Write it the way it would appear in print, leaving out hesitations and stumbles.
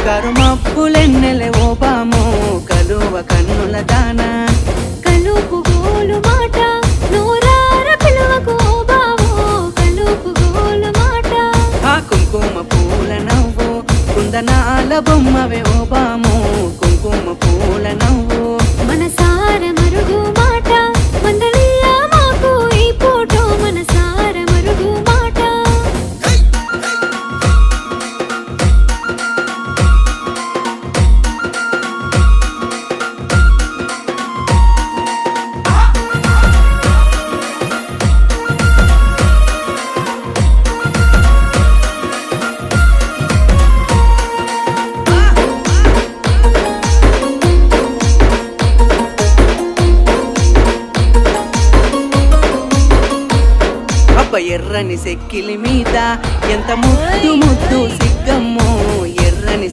కరుమప్పులెన్నెలే ఓ బామో కలువ కన్నుల దానా కలుపు గోలు మాట నూరార పిలువకు ఓ బావో కలుపు గోలు మాట ఆ కుంకుమ పూల నవ్వు కుందనాల బొమ్మవే ఓ బామో కుంకుమ పూల నవ్వు మనసార మరుగు మాట మందలియ మాకు ఈ ఫోటో మనసార మరుగు మాట అబ్బ ఎర్రని సెక్కిలి మీద ఎంత ముద్దు ముద్దు సిగ్గమ్మ